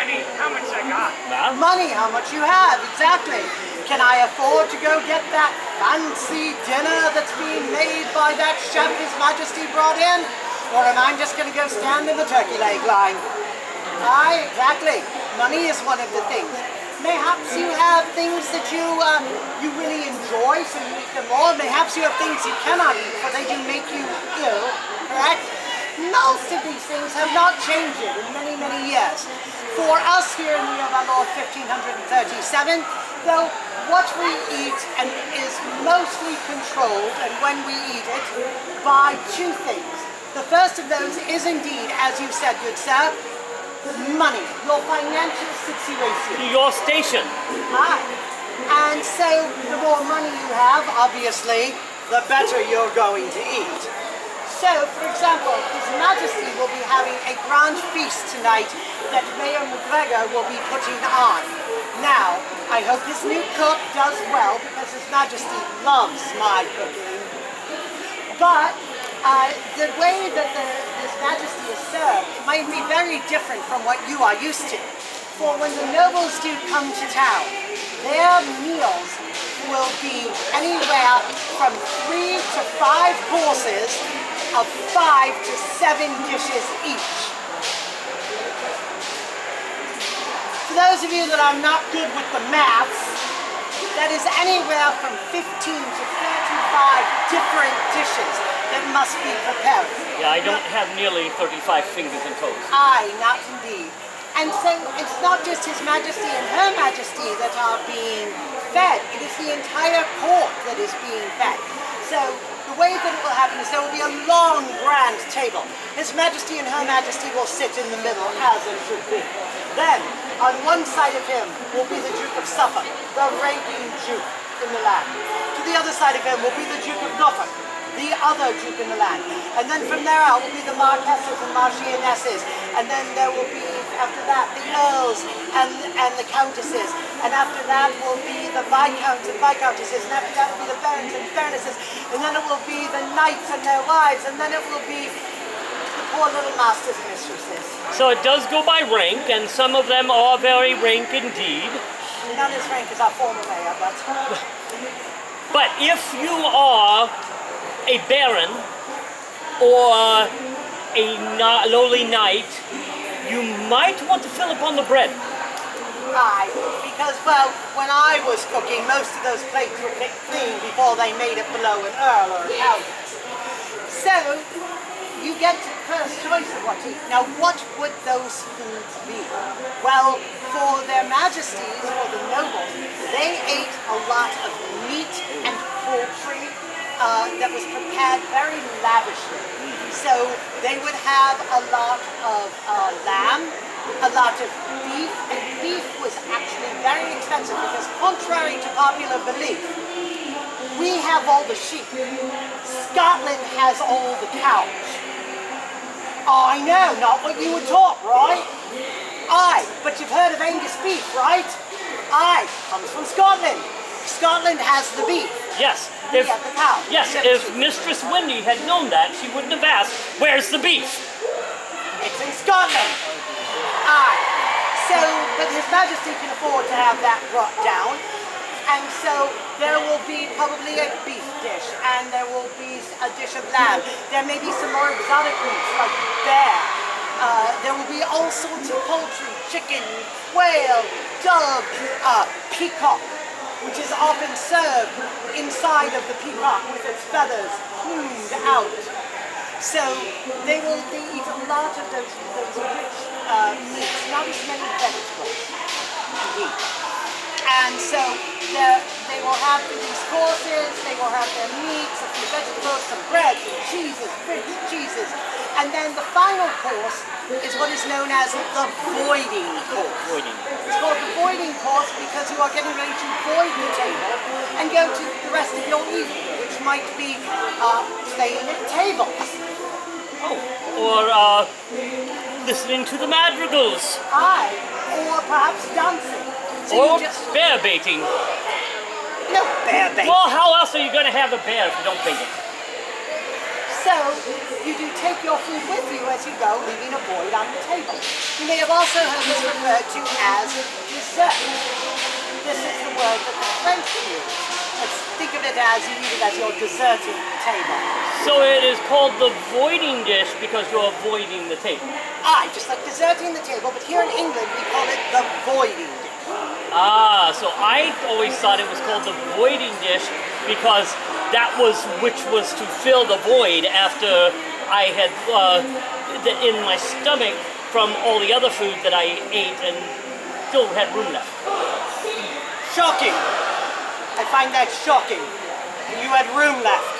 money, how much I got? Well, Money, how much you have, exactly. Can I afford to go get that fancy dinner that's being made by that chef His Majesty brought in? Or am I just going to go stand in the turkey leg line? Aye, exactly. Money is one of the things. Mayhaps you have things that you really enjoy, so you eat them more. Mayhaps you have things you cannot eat, for they do make you ill, correct? Most of these things have not changed in many, many years. For us here in the year of our Lord 1537, though, what we eat and is mostly controlled, and when we eat it, by two things. The first of those is indeed, as you said, good sir, money, your financial situation. your station. Aye. And so, the more money you have, obviously, the better you're going to eat. So, for example, His Majesty will be having a grand feast tonight that Mayor McGregor will be putting on. Now, I hope his new cook does well because His Majesty loves my cooking. But the way that His Majesty is served might be very different from what you are used to. For when the nobles do come to town, their meals will be anywhere from 3 to 5 courses of 5 to 7 dishes each. For those of you that are not good with the maths, that is anywhere from 15 to 35 different dishes that must be prepared. Yeah, I don't have nearly 35 fingers and toes. Aye, not indeed. And so it's not just His Majesty and Her Majesty that are being fed, it is the entire court that is being fed. So the way that it will happen is there will be a long, grand table. His Majesty and Her Majesty will sit in the middle, as it should be. Then, on one side of him will be the Duke of Suffolk, the reigning Duke in the land. To the other side of him will be the Duke of Norfolk, the other Duke in the land. And then from there out will be the Marquesses and Marchionesses. And then there will be, after that, the Earls and the Countesses. And after that will be the Viscounts and Viscountesses. And after that will be the Barons and Baronesses. And then it will be the Knights and their wives. And then it will be the poor little masters and mistresses. So it does go by rank, and some of them are very rank indeed. Not as rank as our former mayor, but... But if you are a baron or a lowly knight, you might want to fill up on the bread. Aye, because, well, when I was cooking, most of those plates were picked clean before they made it below an earl or a countess. So, you get to first choice of what to eat. Now, what would those foods be? Well, for their majesties, or the nobles, they ate a lot of meat and poultry that was prepared very lavishly. So they would have a lot of lamb, a lot of beef, and beef was actually very expensive because contrary to popular belief, we have all the sheep. Scotland has all the cows. I know, not what you were taught, right? Aye, but you've heard of Angus beef, right? Aye, comes from Scotland. Scotland has the beef. Yes. We have the cow. Yes, if Mistress Wendy had known that, she wouldn't have asked, "Where's the beef?" It's in Scotland. Aye. So, but His Majesty can afford to have that brought down. And so there will be probably a beef dish, and there will be a dish of lamb. There may be some more exotic meats like bear. There will be all sorts of poultry, chicken, quail, dove, peacock, which is often served inside of the peacock with its feathers plumed out. So they will eat a lot of those rich meats, not as many vegetables indeed. And so they will have these courses, they will have their meats, a few vegetables, some bread, some cheeses, rich cheeses. And then the final course is what is known as the voiding course. It's called the voiding course because you are getting ready to void the table and go to the rest of your evening, which might be playing at tables. Or listening to the madrigals. Aye, or perhaps dancing. So Or you just... bear baiting. No bear bait. Well, how else are you going to have the bear if you don't bait it? So So, you do take your food with you as you go, leaving a void on the table. You may have also heard this referred to as dessert. This is the word that the French use. Let's think of it as you eat it as your deserting table. So it is called the voiding dish because you're avoiding the table. Aye, just like deserting the table, but here in England we call it the voiding dish. Ah, so I always thought it was called the voiding dish because that was which was to fill the void after I had in my stomach from all the other food that I ate and still had room left. Shocking! I find that shocking. You had room left.